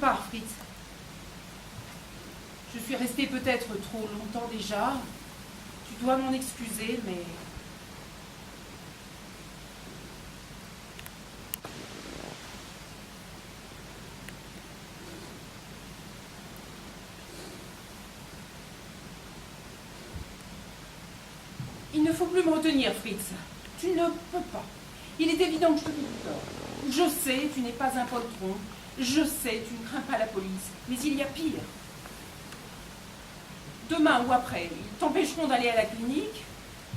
pars, Fritz. Je suis restée peut-être trop longtemps déjà. Tu dois m'en excuser, mais... Il ne faut plus me retenir, Fritz. Tu ne peux pas. Il est évident que je te fais du tort. Je sais, tu n'es pas un poltron. Je sais, tu ne crains pas la police. Mais il y a pire. Demain ou après, ils t'empêcheront d'aller à la clinique.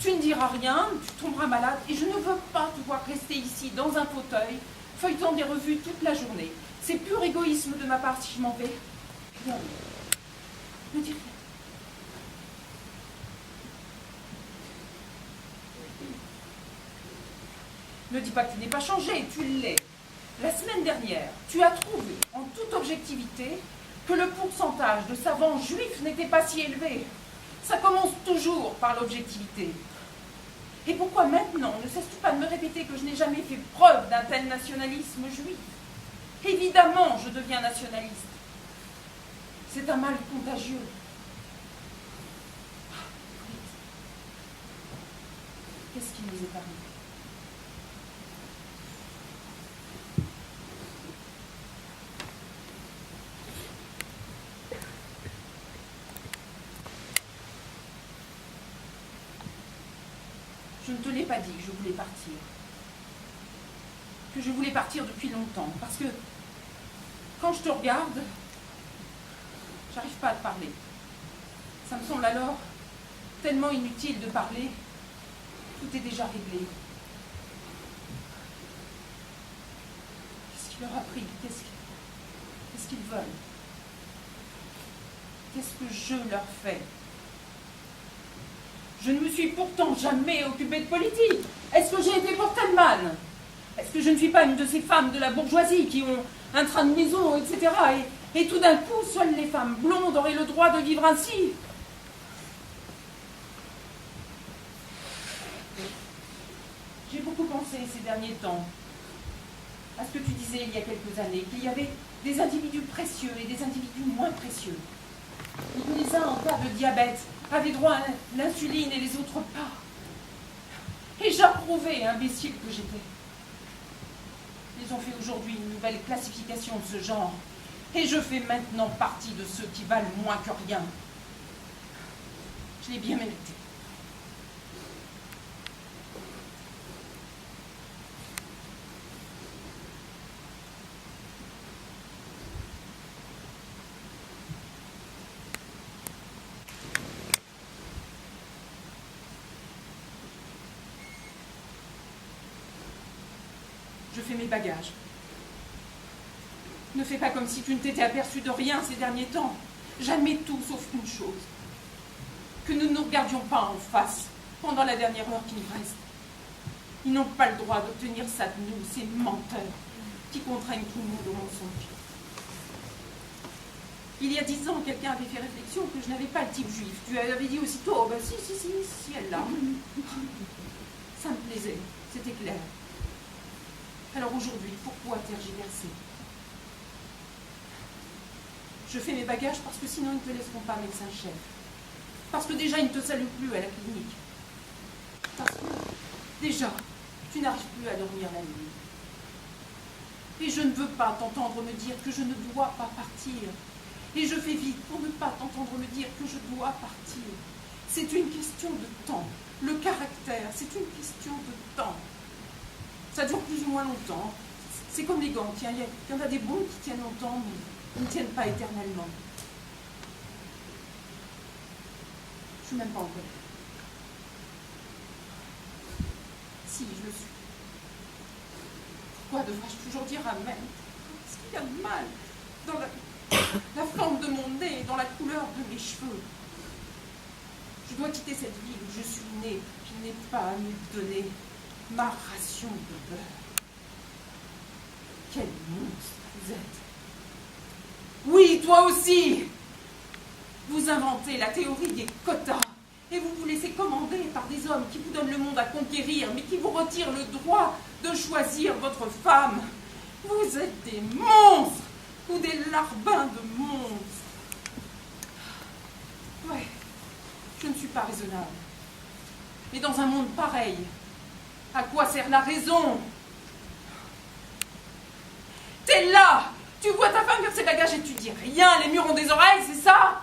Tu ne diras rien, tu tomberas malade. Et je ne veux pas te voir rester ici, dans un fauteuil, feuilletant des revues toute la journée. C'est pur égoïsme de ma part si je m'en vais. Rien. Ne dis rien. Ne dis pas que tu n'es pas changé, tu l'es. La semaine dernière, tu as trouvé, en toute objectivité, que le pourcentage de savants juifs n'était pas si élevé. Ça commence toujours par l'objectivité. Et pourquoi maintenant ne cesses-tu pas de me répéter que je n'ai jamais fait preuve d'un tel nationalisme juif? Évidemment, je deviens nationaliste. C'est un mal contagieux. Qu'est-ce qui nous est arrivé? Je ne te l'ai pas dit que je voulais partir. Que je voulais partir depuis longtemps. Parce que quand je te regarde, j'arrive pas à te parler. Ça me semble alors tellement inutile de parler. Tout est déjà réglé. Qu'est-ce qui leur a pris? Qu'est-ce qu'ils veulent? Qu'est-ce que je leur fais? Je ne me suis pourtant jamais occupée de politique. Est-ce que j'ai été pour Talman? Est-ce que je ne suis pas une de ces femmes de la bourgeoisie qui ont un train de maison, etc. Et tout d'un coup, seules les femmes blondes auraient le droit de vivre ainsi? J'ai beaucoup pensé ces derniers temps à ce que tu disais il y a quelques années, qu'il y avait des individus précieux et des individus moins précieux. Et que les uns, en cas de diabète, avaient droit à l'insuline et les autres pas. Et j'approuvais, imbécile que j'étais. Ils ont fait aujourd'hui une nouvelle classification de ce genre. Et je fais maintenant partie de ceux qui valent moins que rien. Je l'ai bien mérité. Je fais mes bagages. Ne fais pas comme si tu ne t'étais aperçu de rien ces derniers temps. Jamais tout sauf une chose. Que nous ne nous regardions pas en face pendant la dernière heure qui nous reste. Ils n'ont pas le droit d'obtenir ça de nous, ces menteurs qui contraignent tout le monde au mensonge. Il y a 10 ans, quelqu'un avait fait réflexion que je n'avais pas le type juif. Tu avais dit aussitôt, oh ben si, elle l'a. Ça me plaisait, c'était clair. Alors aujourd'hui, pourquoi tergiverser? Je fais mes bagages parce que sinon ils ne te laisseront pas médecin-chef. Parce que déjà ils ne te saluent plus à la clinique. Parce que déjà, tu n'arrives plus à dormir la nuit. Et je ne veux pas t'entendre me dire que je ne dois pas partir. Et je fais vite pour ne pas t'entendre me dire que je dois partir. C'est une question de temps. Le caractère, c'est une question de temps. Ça dure plus ou moins longtemps. C'est comme les gants. Tiens, il y en a des bons qui tiennent longtemps, mais ils ne tiennent pas éternellement. Je suis même pas en colère. Si, je le suis. Pourquoi devrais-je toujours dire amen? Qu'est-ce qu'il y a de mal dans la forme de mon nez, dans la couleur de mes cheveux? Je dois quitter cette ville où je suis née. Je n'ai pas à me donner ma ration de beurre. Quel monstre vous êtes! Oui, toi aussi! Vous inventez la théorie des quotas et vous vous laissez commander par des hommes qui vous donnent le monde à conquérir, mais qui vous retirent le droit de choisir votre femme. Vous êtes des monstres! ou des larbins de monstres. Ouais, je ne suis pas raisonnable. Mais dans un monde pareil, à quoi sert la raison? T'es là! Tu vois ta femme faire ses bagages et tu dis rien, les murs ont des oreilles, c'est ça?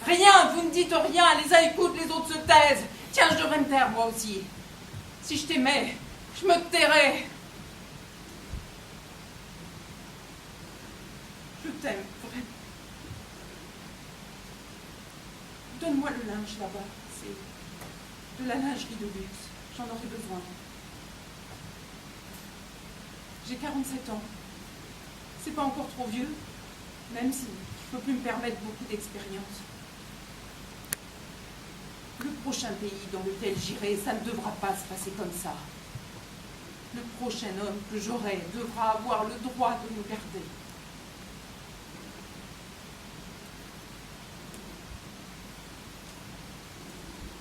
Rien, vous ne dites rien, les uns écoutent, les autres se taisent. Tiens, je devrais me taire moi aussi. Si je t'aimais, je me tairais. Je t'aime, vraiment. Donne-moi le linge là-bas, c'est de la lingerie de luxe, j'en aurais besoin. J'ai 47 ans. C'est pas encore trop vieux, même si je peux plus me permettre beaucoup d'expérience. Le prochain pays dans lequel j'irai, ça ne devra pas se passer comme ça. Le prochain homme que j'aurai devra avoir le droit de me garder.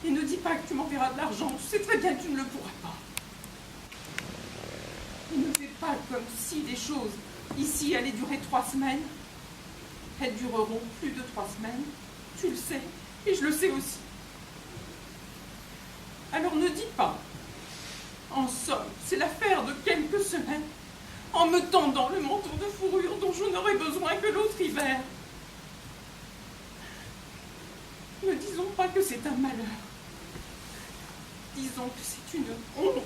Et ne dis pas que tu m'enverras de l'argent, tu sais très bien que tu ne le pourras pas. Et ne fais pas comme si des choses ici allaient durer 3 semaines. Elles dureront plus de 3 semaines, tu le sais, et je le sais aussi. Alors ne dis pas. En somme, c'est l'affaire de quelques semaines, en me tendant le manteau de fourrure dont je n'aurai besoin que l'autre hiver. Ne disons pas que c'est un malheur. Disons que c'est une honte.